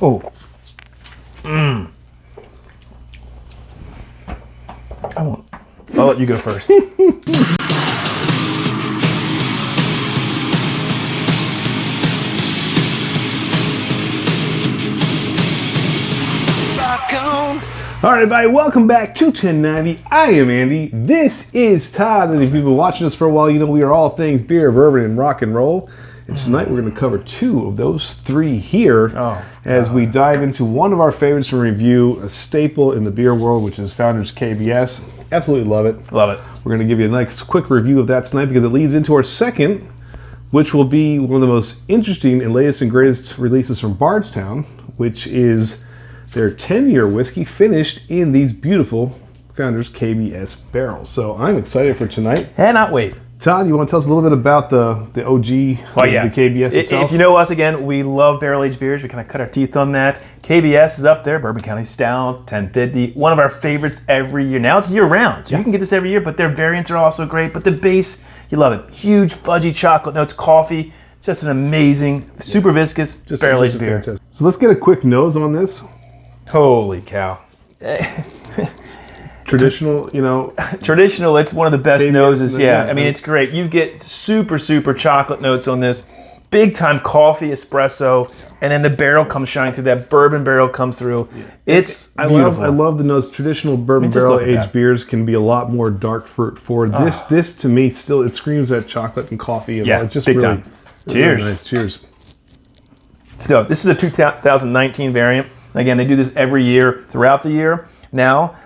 Oh. Mmm. I'll let you go first. All right, everybody, welcome back to 1090. I am Andy. This is Todd, and if you've been watching us for a while, you know we are all things beer, bourbon, and rock and roll. And tonight we're going to cover two of those three here as we dive into one of our favorites from review, a staple in the beer world, which is Founders KBS. Absolutely love it. Love it. We're going to give you a nice quick review of that tonight because it leads into our second, which will be one of the most interesting and latest and greatest releases from Bardstown, which is their 10-year whiskey finished in these beautiful Founders KBS barrels. So I'm excited for tonight. Cannot wait. Todd, you want to tell us a little bit about the OG, the KBS itself? If you know us, again, we love barrel-aged beers. We kind of cut our teeth on that. KBS is up there, Bourbon County Stout, 1050. One of our favorites every year. Now it's year-round, so you can get this every year, but their variants are also great. But the base, you love it. Huge, fudgy chocolate notes, coffee. Just an amazing, super viscous, barrel-aged beer. Fantastic. So let's get a quick nose on this. Holy cow. Traditional, you know. Traditional, it's one of the best noses, yeah. I mean, it's great. You get super, super chocolate notes on this. Big time coffee, espresso, and then the barrel comes shining through. That bourbon barrel comes through. It's beautiful. I love the nose. Traditional bourbon barrel-aged beers can be a lot more dark fruit forward. This to me, still, it screams that chocolate and coffee. And yeah, it's just big really, time. Cheers. Really nice. Cheers. Still, this is a 2019 variant. Again, they do this every year throughout the year. Now,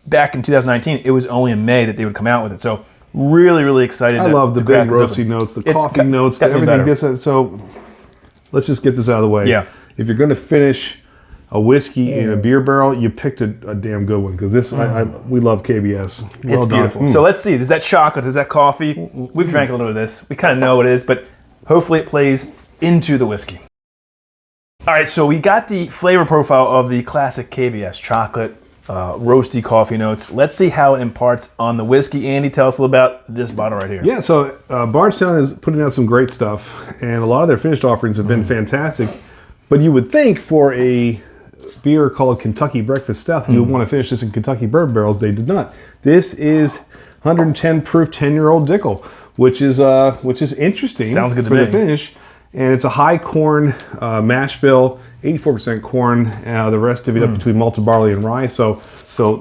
back in 2019, it was only in May that they would come out with it. So, really, really excited. I love the big roasty notes, the coffee notes, everything. So, let's just get this out of the way. Yeah. If you're going to finish a whiskey in a beer barrel, you picked a damn good one because this, we love KBS. It's beautiful. So let's see. Is that chocolate? Is that coffee? We've drank a little bit of this. We kind of know what it is, but hopefully it plays into the whiskey. All right, so we got the flavor profile of the classic KBS chocolate, roasty coffee notes. Let's see how it imparts on the whiskey. Andy, tell us a little about this bottle right here. Yeah, so Bardstown is putting out some great stuff, and a lot of their finished offerings have been fantastic. But you would think for a beer called Kentucky Breakfast Stout, you would want to finish this in Kentucky bourbon barrels. They did not. This is 110 proof 10-year-old Dickel, which is interesting. Sounds good to for me. the finish. And it's a high corn mash bill, 84% corn. The rest of it up between malted barley and rye. So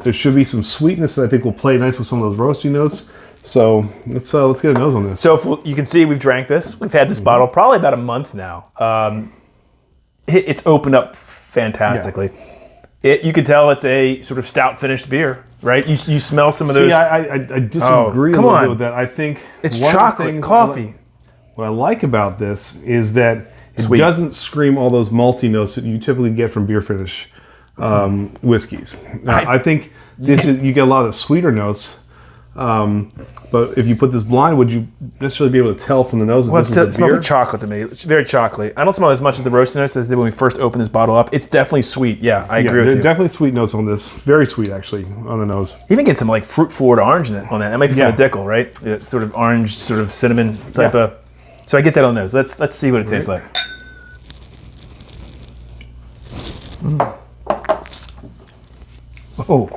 there should be some sweetness that I think will play nice with some of those roasty notes. So let's get a nose on this. So you can see we've drank this. We've had this bottle probably about a month now. It's opened up fantastically. Yeah. You could tell it's a sort of stout finished beer, right? You smell some of those. See, I disagree a little bit with that. I think it's chocolate, coffee. What I like about this is that it doesn't scream all those malty notes that you typically get from beer finish whiskeys. Now, I think you get a lot of the sweeter notes, but if you put this blind, would you necessarily be able to tell from the nose that this is a beer? It smells like chocolate to me. It's very chocolatey. I don't smell as much of the roasty notes as did when we first opened this bottle up. It's definitely sweet. Yeah, I agree with you. There are definitely sweet notes on this. Very sweet, actually, on the nose. Even get some like fruit-forward orange in it on that. That might be from the Dickel, right? It's sort of orange, sort of cinnamon type of. So I get that on those. Let's see what it tastes like. Oh.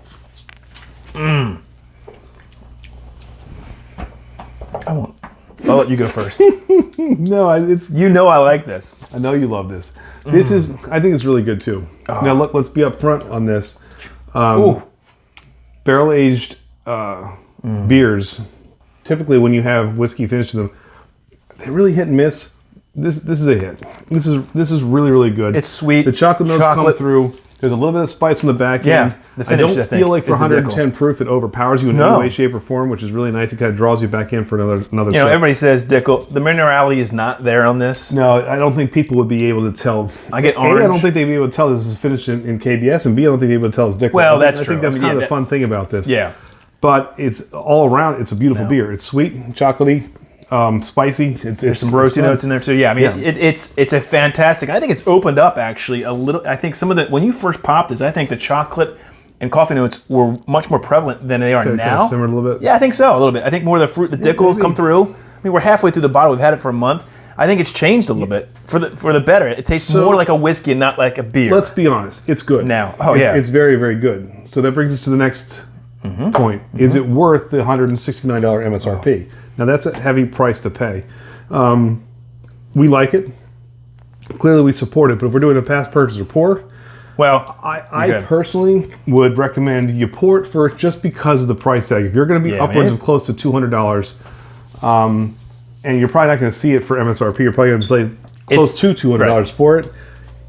I'll let you go first. No, you know I like this. I know you love this. This is, I think it's really good too. Now let's be upfront on this. Barrel aged beers, typically when you have whiskey finished in them, they really hit and miss. This is a hit. This is really, really good. It's sweet. The chocolate notes come through. There's a little bit of spice on the back end. The finish, I don't feel like for 110 proof it overpowers you in any way, shape, or form, which is really nice. It kind of draws you back in for another You know, sip. everybody says Dickel. The minerality is not there on this. No, I don't think people would be able to tell. I get orange. A, I don't think they'd be able to tell this is finished in KBS, and B, I don't think they'd be able to tell it's Dickel. Well, that's true. I think that's kind of the fun thing about this. Yeah. But it's all around. It's a beautiful beer. It's sweet, chocolatey, spicy. There's some roasty notes in there too. Yeah, I mean, it's a fantastic. I think it's opened up actually a little. I think some of the when you first popped this, I think the chocolate and coffee notes were much more prevalent than they are now. Kind of simmered a little bit. Yeah, I think so, a little bit. I think more of the fruit, the Dickels come through. I mean, we're halfway through the bottle. We've had it for a month. I think it's changed a little bit for the better. It tastes more like a whiskey and not like a beer. Let's be honest, it's good. Now. It's very, very good. So that brings us to the next point. Is it worth the $169 MSRP? Now that's a heavy price to pay. We like it. Clearly we support it, but if we're doing a past purchase or pour, well, I personally would recommend you pour it first just because of the price tag. If you're going to be upwards of close to $200, and you're probably not going to see it for MSRP, you're probably going to pay close to $200 for it,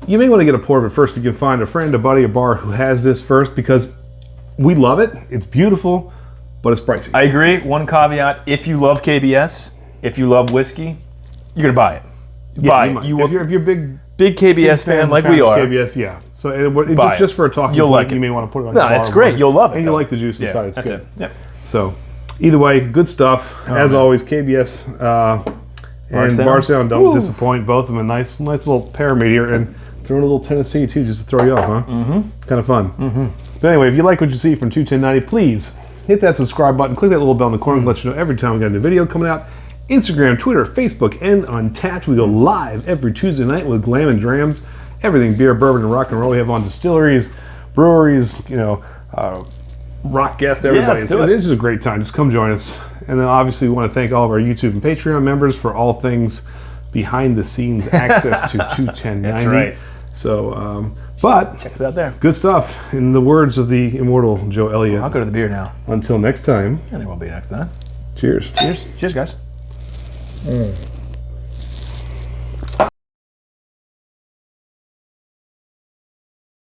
you may want to get a pour of it first if you can find a friend, a buddy, a bar who has this first, because we love it. It's beautiful, but it's pricey. I agree. One caveat, if you love KBS, if you love whiskey, you're going to buy it. Buy it. If you're a big KBS fan like we are. KBS, yeah. So just for a talking you'll point, like it. you may want to put it on your bar. No, it's great. You'll love it. And you like the juice inside. It's that's good. It. Yep. So either way, good stuff. As always, KBS and Bardstown don't disappoint. Both of them a nice little pair made here, and throw in a little Tennessee too, just to throw you off, huh? Kind of fun. But anyway, if you like what you see from 21090, please hit that subscribe button, click that little bell in the corner to let you know every time we got a new video coming out. Instagram, Twitter, Facebook, and Untappd. We go live every Tuesday night with Glam and Drams. Everything beer, bourbon, and rock and roll. We have on distilleries, breweries, rock guests, everybody. This is a great time. Just come join us. And then obviously we want to thank all of our YouTube and Patreon members for all things behind the scenes access to 21090. That's right. So, but check us out there. Good stuff. In the words of the immortal Joe Elliott. I'll go to the beer now. Until next time. And there won't be next time. Cheers. Cheers, guys.